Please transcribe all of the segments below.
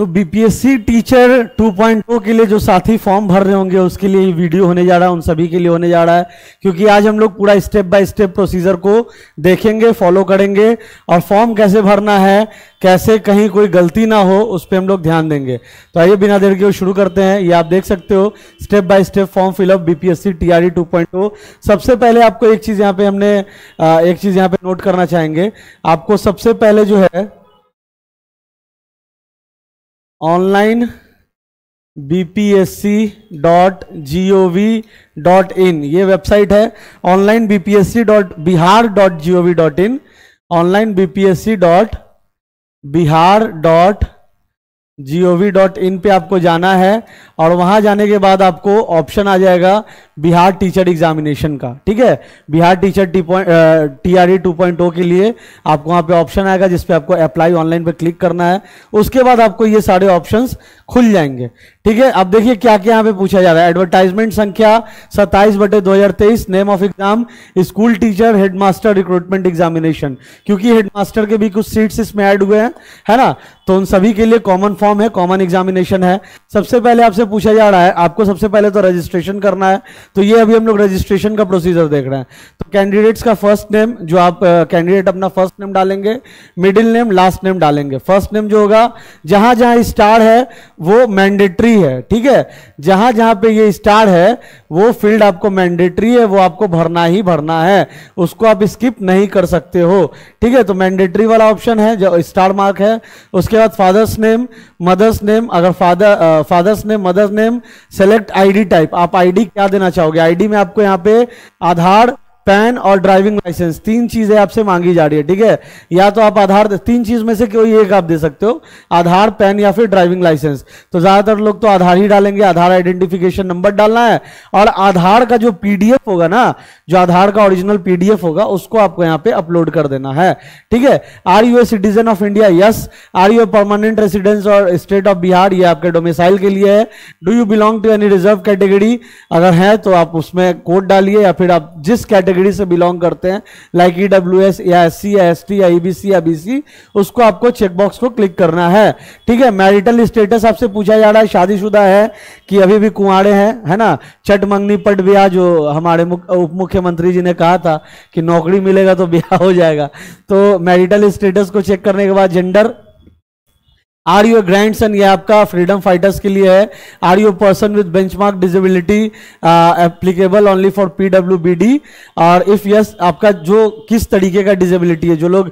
तो BPSC teacher 2.0 के लिए जो साथी फॉर्म भर रहे होंगे उसके लिए ये वीडियो होने जा रहा है, उन सभी के लिए होने जा रहा है, क्योंकि आज हम लोग पूरा स्टेप बाय स्टेप प्रोसीजर को देखेंगे, फॉलो करेंगे और फॉर्म कैसे भरना है, कैसे कहीं कोई गलती ना हो उस पर हम लोग ध्यान देंगे। तो आइए बिना देर के शुरू करते हैं। ये आप देख सकते हो step by step form fill up BPSC TRE 2.0। सबसे पहले आपको एक चीज यहाँ पे नोट करना चाहेंगे। आपको सबसे पहले जो है online bpsc.gov.in ये वेबसाइट है, online bpsc.bihar.gov.in, online bpsc.bihar.gov.in पे आपको जाना है और वहां जाने के बाद आपको ऑप्शन आ जाएगा बिहार टीचर एग्जामिनेशन का। ठीक है, बिहार टीचर टीआरई 2.0 के लिए आपको वहां पे ऑप्शन आएगा जिसपे आपको अप्लाई ऑनलाइन पे क्लिक करना है। उसके बाद आपको ये सारे ऑप्शंस खुल जाएंगे। ठीक है, अब देखिए क्या क्या यहाँ पे पूछा जा रहा है। एडवर्टाइजमेंट संख्या 27/2023, name of exam school teacher headmaster recruitment examination, क्योंकि हेडमास्टर के भी कुछ सीट्स इसमें ऐड हुए हैं, है ना, तो उन सभी के लिए कॉमन फॉर्म है, कॉमन एग्जामिनेशन है। सबसे पहले आपसे पूछा जा रहा है, आपको सबसे पहले तो रजिस्ट्रेशन करना है, तो ये अभी हम लोग रजिस्ट्रेशन का प्रोसीजर देख रहे हैं। तो कैंडिडेट्स का फर्स्ट नेम, जो आप कैंडिडेट अपना फर्स्ट नेम डालेंगे, मिडिल नेम, लास्ट नेम डालेंगे। फर्स्ट नेम जो होगा, जहां जहां स्टार है वो मैंडेटरी है। ठीक है, जहां जहां पे ये स्टार है वो फील्ड आपको मैंडेटरी है, वो आपको भरना ही भरना है, उसको आप स्किप नहीं कर सकते हो। ठीक है, तो मैंडेटरी वाला ऑप्शन है जो स्टार मार्क है। उसके बाद फादर्स नेम, मदर्स नेम, अगर father's name, mother's name, select ID type, आप आईडी क्या देना चाहोगे। आईडी में आपको यहाँ पे आधार, पैन और ड्राइविंग लाइसेंस, तीन चीजें आपसे मांगी जा रही है। ठीक है, या तो आप आधार, तीन चीज में से कोई एक आप दे सकते हो, आधार, पैन या फिर ड्राइविंग लाइसेंस। तो ज्यादातर लोग तो आधार ही डालेंगे, आधार आइडेंटिफिकेशन नंबर डालना है और आधार का जो पीडीएफ होगा ना, जो आधार का ओरिजिनल पीडीएफ होगा उसको आपको यहाँ पे अपलोड कर देना है। ठीक है, are you a citizen of India, yes. Are you a permanent residence और स्टेट ऑफ बिहार, ये आपके डोमिसाइल के लिए है। Do you belong to any reserve category, अगर है तो आप उसमें कोड डालिए, या फिर आप जिस कैटेगरी से बिलोंग करते हैं, लाइक ईडब्ल्यूएस या एससी या एसटी या ईबीसी या बीसी, उसको आपको चेकबॉक्स को क्लिक करना है। ठीक है, मैरिटल स्टेटस आपसे पूछा जा रहा है, शादीशुदा है कि अभी भी कुंवारे हैं, है ना। चट मंगनी पट ब्याह, जो हमारे उप मुख्यमंत्री जी ने कहा था कि नौकरी मिलेगा तो ब्याह हो जाएगा, तो मैरिटल स्टेटस को चेक करने के बाद जेंडर, आर यू ग्रैंडसन, ये आपका फ्रीडम फाइटर्स के लिए है। Are you person with benchmark disability applicable only for पीडब्ल्यूबीडी, और इफ यस, आपका जो किस तरीके का डिसेबिलिटी है, जो लोग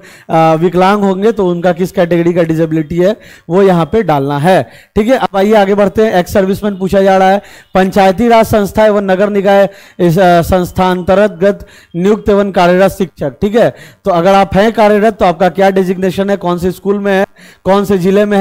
विकलांग होंगे तो उनका किस कैटेगरी का डिसेबिलिटी है वो यहाँ पे डालना है। ठीक है, अब आइए आगे बढ़ते हैं। एक्स सर्विसमैन पूछा जा रहा है। पंचायती राज संस्था एवं नगर निकाय संस्थांतर्गत नियुक्त एवं कार्यरत शिक्षक। ठीक है, तो अगर आप हैं कार्यरत तो आपका क्या डेजिग्नेशन है, कौन से स्कूल में है, कौन से जिले में है।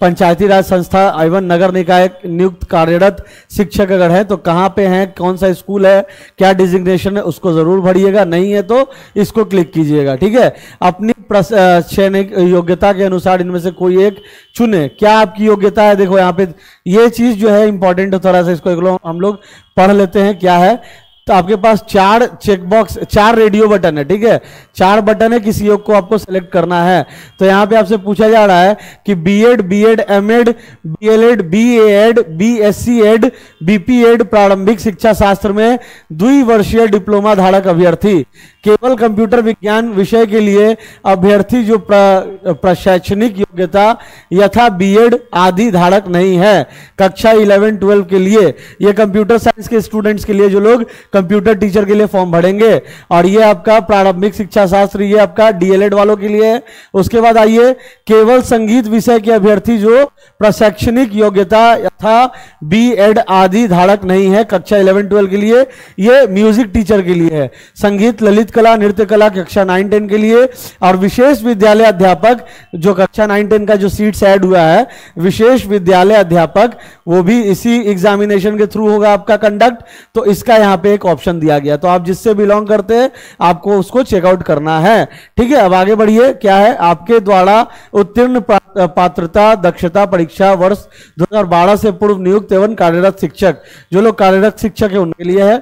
पंचायती राज संस्था एवं नगर निकाय नियुक्त कार्यरत शिक्षक अगर है तो कहां पे है, कौन सा स्कूल है, क्या डिजिग्नेशन है, उसको जरूर भरिएगा, नहीं है तो इसको क्लिक कीजिएगा। ठीक है, अपनी शैक्षणिक योग्यता के अनुसार इनमें से कोई एक चुने। क्या आपकी योग्यता है, देखो यहाँ पे ये चीज जो है इंपॉर्टेंट है, थोड़ा सा इसको हम लोग पढ़ लेते हैं क्या है। तो आपके पास 4 चेकबॉक्स, 4 रेडियो बटन है। ठीक है, 4 बटन है, किसी एक को आपको सेलेक्ट करना है। तो यहां पे आपसे पूछा जा रहा है कि BEd, MEd, BElEd, BEd, BSc Ed, BPEd, प्रारंभिक शिक्षा शास्त्र में द्विवर्षीय डिप्लोमा धारक अभ्यर्थी, केवल कंप्यूटर विज्ञान विषय के लिए अभ्यर्थी जो प्रशैक्षणिक योग्यता यथा बीएड आदि धारक नहीं है, कक्षा 11-12 के लिए, ये कंप्यूटर साइंस के स्टूडेंट्स के लिए जो लोग कंप्यूटर टीचर के लिए फॉर्म भरेंगे, और ये आपका प्रारंभिक शिक्षा शास्त्र, ये आपका डीएलएड वालों के लिए है। उसके बाद आइए, केवल संगीत विषय के अभ्यर्थी जो प्रशैक्षणिक योग्यता यथा बीएड आदि धारक नहीं है, कक्षा 11-12 के लिए, ये म्यूजिक टीचर के लिए है। संगीत, ललित कला, नृत्य कला कक्षा 9-10 के लिए, और विशेष विद्यालय अध्यापक जो कक्षा 9-10 का जो सीट्स ऐड हुआ है, विशेष विद्यालय अध्यापक, वो भी इसी एग्जामिनेशन के थ्रू होगा आपका कंडक्ट। तो इसका यहाँ पे एक ऑप्शन दिया गया, तो आप जिससे बिलोंग करते हैं आपको उसको चेकआउट करना है। ठीक है, अब आगे बढ़िए, क्या है, आपके द्वारा उत्तीर्ण पात्रता दक्षता परीक्षा वर्ष 2012 से पूर्व नियुक्त एवं कार्यरत शिक्षक, जो लोग कार्यरत शिक्षक है उनके लिए है।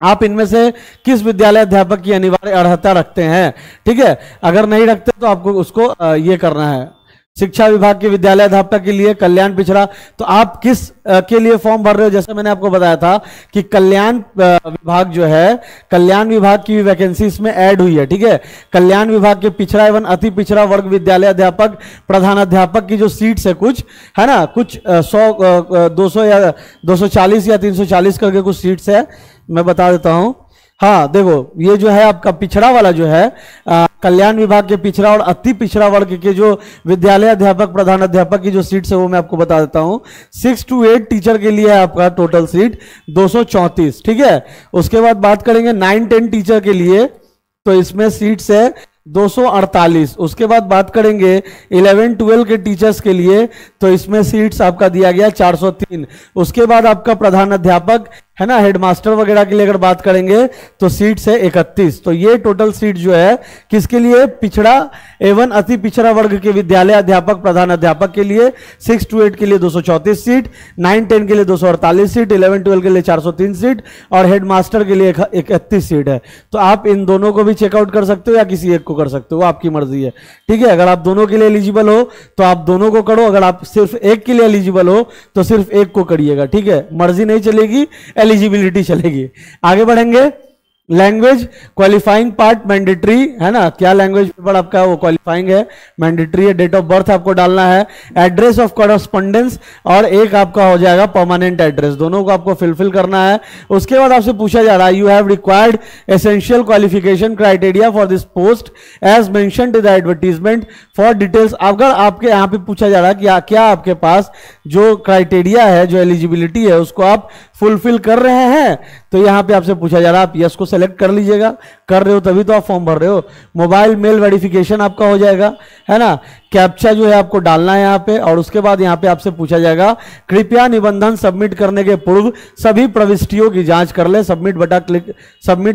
आप इनमें से किस विद्यालय अध्यापक की अनिवार्य अर्हता रखते हैं। ठीक है, अगर नहीं रखते तो आपको उसको ये करना है, शिक्षा विभाग के विद्यालय अध्यापक के लिए, कल्याण पिछड़ा। तो आप किस के लिए फॉर्म भर रहे हो? जैसे मैंने आपको बताया था कि कल्याण विभाग जो है, कल्याण विभाग की वैकेंसी इसमें ऐड हुई है, ठीक है। कल्याण विभाग के पिछड़ा एवं अति पिछड़ा वर्ग विद्यालय अध्यापक, प्रधानाध्यापक की जो सीट्स है कुछ, है ना, कुछ 100 200 या 240 या 340 करके कुछ सीट्स है, मैं बता देता हूं। हाँ देखो, ये जो है आपका पिछड़ा वाला जो है, कल्याण विभाग के पिछड़ा और अति पिछड़ा वर्ग के जो विद्यालय अध्यापक, प्रधान अध्यापक की जो सीट्स है वो मैं आपको बता देता हूं। 6 to 8 टीचर के लिए है आपका टोटल सीट 234, ठीक है। उसके बाद बात करेंगे 9-10 टीचर के लिए, तो इसमें सीट्स है 248। उसके बाद बात करेंगे 11-12 के टीचर्स के लिए, तो इसमें सीट्स आपका दिया गया 403। उसके बाद आपका प्रधान अध्यापक, है ना, हेडमास्टर वगैरह के लिए अगर बात करेंगे तो सीट्स है 31। तो ये टोटल सीट जो है किसके लिए? पिछड़ा एवं अति पिछड़ा वर्ग के विद्यालय अध्यापक, प्रधान अध्यापक के लिए 6 to 8 के लिए 234 सीट, 9-10 के लिए 248 सीट, 11-12 के लिए 403 सीट और हेडमास्टर के लिए 31 सीट है। तो आप इन दोनों को भी चेकआउट कर सकते हो या किसी एक को कर सकते हो, आपकी मर्जी है, ठीक है। अगर आप दोनों के लिए एलिजिबल हो तो आप दोनों को करो, अगर आप सिर्फ एक के लिए एलिजिबल हो तो सिर्फ एक को करिएगा, ठीक है। मर्जी नहीं चलेगी, एलिजिबिलिटी चलेगी। आगे बढ़ेंगे। लैंग्वेज क्वालिफाइंग पार्ट मैंडेटरी, है ना, क्या लैंग्वेज पेपर आपका वो क्वालिफाइंग है, मैंडेटरी है। डेट ऑफ बर्थ आपको डालना है, एड्रेस ऑफ कॉरेस्पॉन्डेंस और एक आपका हो जाएगा परमानेंट एड्रेस, दोनों को आपको फिलफिल करना है। उसके बाद आपसे पूछा जा रहा है, you have required essential qualification criteria for this post as mentioned in the advertisement for details. अगर आपके यहाँ पे पूछा जा रहा है कि क्या आपके पास जो क्राइटेरिया है, जो एलिजिबिलिटी है, उसको आप फुलफिल कर रहे हैं, तो यहां पे आपसे पूछा जा रहा है, आप यस को सेलेक्ट कर लीजिएगा, कर रहे हो तभी तो आप फॉर्म भर रहे हो। मोबाइल मेल वेरिफिकेशन आपका हो जाएगा, है ना। कैप्चा जो है आपको डालना है यहाँ पे, और उसके बाद यहाँ पे आपसे पूछा जाएगा, कृपया निबंधन सबमिट करने के पूर्व सभी प्रविष्टियों की जांच कर ले। सबमिट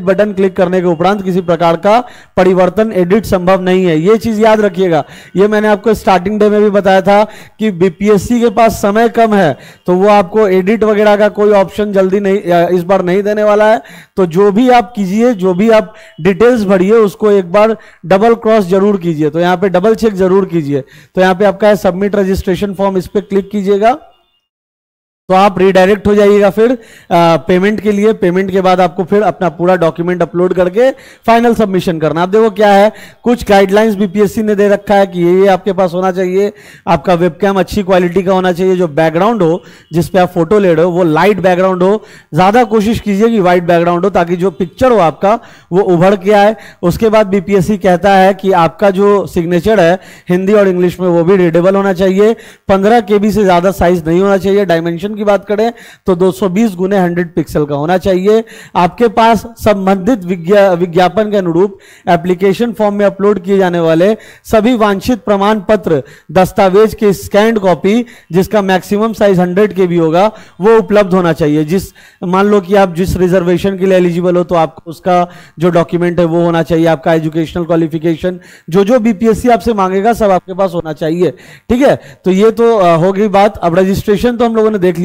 बटन क्लिक करने के उपरांत किसी प्रकार का परिवर्तन, एडिट संभव नहीं है। ये चीज याद रखिएगा, ये मैंने आपको स्टार्टिंग डे में भी बताया था कि बीपीएससी के पास समय कम है, तो वो आपको एडिट वगैरह का कोई ऑप्शन जल्दी नहीं, इस बार नहीं देने वाला है। तो जो भी आप कीजिए, जो भी आप डिटेल्स भरिए, उसको एक बार डबल क्रॉस जरूर कीजिए। तो यहाँ पे डबल चेक जरूर कीजिए। तो यहां पे आपका है सबमिट रजिस्ट्रेशन फॉर्म, इस पे क्लिक कीजिएगा तो आप रिडायरेक्ट हो जाइएगा फिर पेमेंट के लिए। पेमेंट के बाद आपको फिर अपना पूरा डॉक्यूमेंट अपलोड करके फाइनल सबमिशन करना। आप देखो क्या है, कुछ गाइडलाइंस बीपीएससी ने दे रखा है कि ये आपके पास होना चाहिए, आपका वेबकैम अच्छी क्वालिटी का होना चाहिए, जो बैकग्राउंड हो जिस पे आप फोटो ले रहे हो वो लाइट बैकग्राउंड हो, ज्यादा कोशिश कीजिए कि व्हाइट बैकग्राउंड हो, ताकि जो पिक्चर हो आपका वो उभर के आए। उसके बाद बीपीएससी कहता है कि आपका जो सिग्नेचर है हिंदी और इंग्लिश में वो भी रीडेबल होना चाहिए, 15 KB से ज्यादा साइज नहीं होना चाहिए। डायमेंशन की बात करें तो 220 × 100 पिक्सल का होना चाहिए। आपके पास संबंधित विज्ञापन के अनुरूप एप्लीकेशन फॉर्म में अपलोड किए जाने वाले सभी वांछित प्रमाण पत्र दस्तावेज की स्कैन्ड कॉपी, जिसका मैक्सिमम साइज 100 KB होगा, वो उपलब्ध होना चाहिए। जिस मान लो कि आप जिस रिजर्वेशन के लिए एलिजिबल हो तो आपको उसका जो डॉक्यूमेंट है वो होना चाहिए। आपका एजुकेशनल क्वालिफिकेशन, जो बीपीएससी आपसे मांगेगा सब आपके पास होना चाहिए, ठीक है। तो ये तो हो गई बात। अब रजिस्ट्रेशन तो हम लोगों ने देख लिया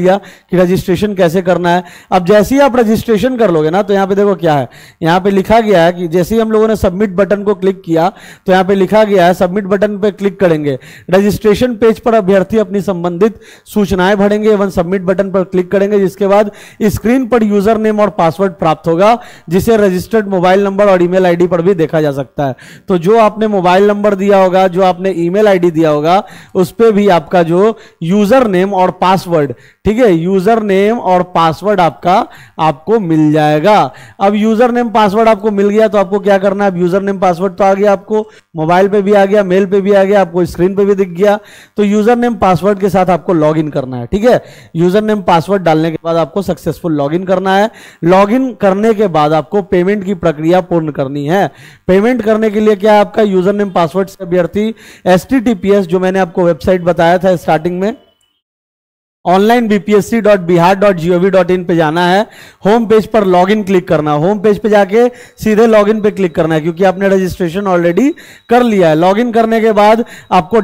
कि रजिस्ट्रेशन कैसे करना है। अब जैसे ही आप रजिस्ट्रेशन कर लोगे ना, तो यहां पे देखो क्या है, यहां पे लिखा गया है कि जैसे ही हम लोगों ने सबमिट बटन को क्लिक किया तो यहां पे लिखा गया है, सबमिट बटन पे क्लिक करेंगे, रजिस्ट्रेशन पेज पर अभ्यर्थी अपनी संबंधित सूचनाएं भरेंगे एवं सबमिट बटन पर क्लिक करेंगे, जिसके बाद स्क्रीन पर यूजर नेम और पासवर्ड प्राप्त होगा, जिसे रजिस्टर्ड मोबाइल नंबर और ईमेल आईडी पर भी देखा जा सकता है। तो जो आपने मोबाइल नंबर दिया होगा, जो आपने ईमेल आईडी दिया होगा, उस पर भी आपका जो यूजर नेम और पासवर्ड, ठीक है, यूजर नेम और पासवर्ड आपको मिल जाएगा। अब यूजर नेम पासवर्ड आपको मिल गया तो आपको क्या करना है, अब यूजर नेम पासवर्ड तो आ गया, आपको मोबाइल पे भी आ गया, मेल पे भी आ गया, आपको स्क्रीन पे भी दिख गया। तो यूजर नेम पासवर्ड के साथ आपको लॉगिन करना है, ठीक है। यूजर नेम पासवर्ड डालने के बाद आपको सक्सेसफुल लॉगिन करना है। लॉगिन करने के बाद आपको पेमेंट की प्रक्रिया पूर्ण करनी है। पेमेंट करने के लिए क्या है, आपका यूजर नेम पासवर्ड से अभ्यर्थी https, जो मैंने आपको वेबसाइट बताया था स्टार्टिंग में, onlinebpsc.bihar.gov.in पे जाना है। होम पेज पर लॉगिन क्लिक करना, होम पेज पे जाके सीधे लॉगिन पे क्लिक करना है, क्योंकि आपने रजिस्ट्रेशन ऑलरेडी कर लिया है। लॉगिन करने के बाद आपको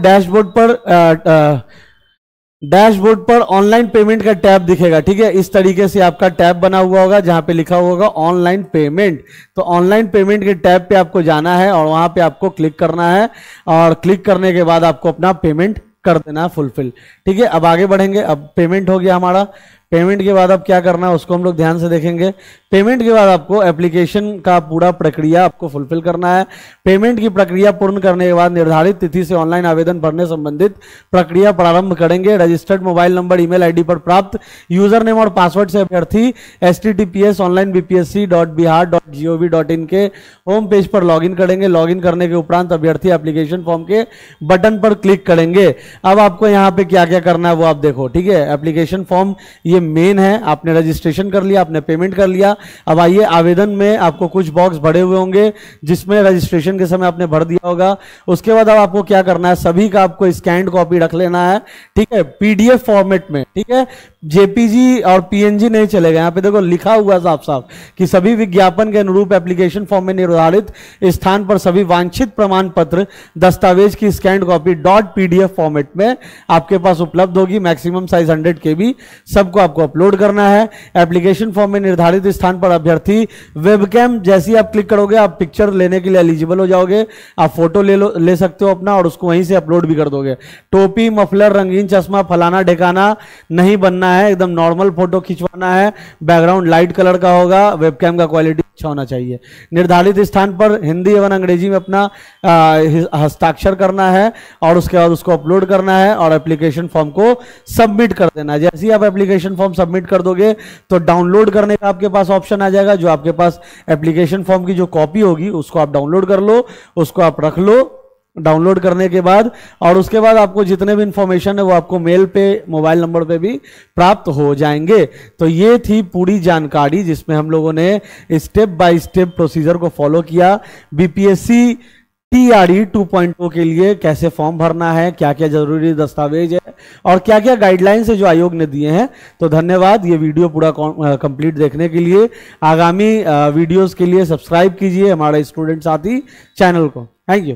डैशबोर्ड पर ऑनलाइन पेमेंट का टैब दिखेगा, ठीक है। इस तरीके से आपका टैब बना हुआ होगा जहां पे लिखा हुआ होगा ऑनलाइन पेमेंट। तो ऑनलाइन पेमेंट के टैब पे आपको जाना है और वहां पे आपको क्लिक करना है, और क्लिक करने के बाद आपको अपना पेमेंट कर देना है फुलफिल। ठीक है, अब आगे बढ़ेंगे। अब पेमेंट हो गया हमारा। पेमेंट के बाद अब क्या करना है उसको हम लोग ध्यान से देखेंगे। पेमेंट के बाद आपको एप्लीकेशन का पूरा प्रक्रिया आपको फुलफिल करना है। पेमेंट की प्रक्रिया पूर्ण करने के बाद निर्धारित तिथि से ऑनलाइन आवेदन भरने संबंधित प्रक्रिया प्रारंभ करेंगे। Registered mobile number, email ID पर प्राप्त यूजर नेम और पासवर्ड से अभ्यर्थी https://onlinebpsc.bihar.gov.in के होम पेज पर लॉगिन करेंगे। लॉगिन करने के उपरांत अभ्यर्थी एप्लीकेशन फॉर्म के बटन पर क्लिक करेंगे। अब आपको यहाँ पे क्या क्या करना है वो आप देखो। ठीक है, एप्लीकेशन फॉर्म ये मेन है। आपने रजिस्ट्रेशन कर लिया, आपने पेमेंट कर लिया। अब आइए, आवेदन में आपको कुछ बॉक्स भरे हुए होंगे जिसमें रजिस्ट्रेशन के समय आपने भर दिया होगा। उसके बाद अब आपको क्या करना है, सभी का आपको स्कैन्ड कॉपी रख लेना है। ठीक है, पीडीएफ फॉर्मेट में। ठीक है, जेपीजी और पीएनजी नहीं चलेगा। यहाँ पे देखो लिखा हुआ साफ साफ कि सभी विज्ञापन के अनुरूप एप्लीकेशन फॉर्म में निर्धारित स्थान पर सभी वांछित प्रमाण पत्र दस्तावेज की स्कैन्ड कॉपी .pdf फॉर्मेट में आपके पास उपलब्ध होगी। Maximum size 100 KB। सबको आपको अपलोड करना है। एप्लीकेशन फॉर्म में निर्धारित स्थान पर अभ्यर्थी वेबकैम जैसे ही आप क्लिक करोगे आप पिक्चर लेने के लिए एलिजिबल हो जाओगे। आप फोटो ले सकते हो अपना और उसको वहीं से अपलोड भी कर दोगे। टोपी, मफलर, रंगीन चश्मा, फलाना ढेकाना नहीं बनना है, एकदम नॉर्मल फोटो खिंचवाना है। बैकग्राउंड लाइट कलर का होगा। वेबकैम का क्वालिटी अच्छा होना चाहिए। निर्धारित स्थान पर हिंदी एवं अंग्रेजी में अपना हस्ताक्षर करना है और उसके बाद उसको अपलोड करना है और एप्लीकेशन फॉर्म को सबमिट कर देना है। जैसे ही आप एप्लीकेशन फॉर्म सबमिट कर दोगे तो डाउनलोड करने का आपके पास ऑप्शन आ जाएगा। जो आपके पास एप्लीकेशन फॉर्म की जो कॉपी होगी उसको आप डाउनलोड कर लो, उसको आप रख लो डाउनलोड करने के बाद। और उसके बाद आपको जितने भी इंफॉर्मेशन है वो आपको मेल पे, मोबाइल नंबर पे भी प्राप्त हो जाएंगे। तो ये थी पूरी जानकारी जिसमें हम लोगों ने स्टेप बाय स्टेप प्रोसीजर को फॉलो किया। बीपीएससी TRE 2.0 के लिए कैसे फॉर्म भरना है, क्या क्या जरूरी दस्तावेज है और क्या क्या गाइडलाइंस है जो आयोग ने दिए हैं। तो धन्यवाद ये वीडियो पूरा कंप्लीट देखने के लिए। आगामी वीडियोस के लिए सब्सक्राइब कीजिए हमारे स्टूडेंट साथी चैनल को। Thank you.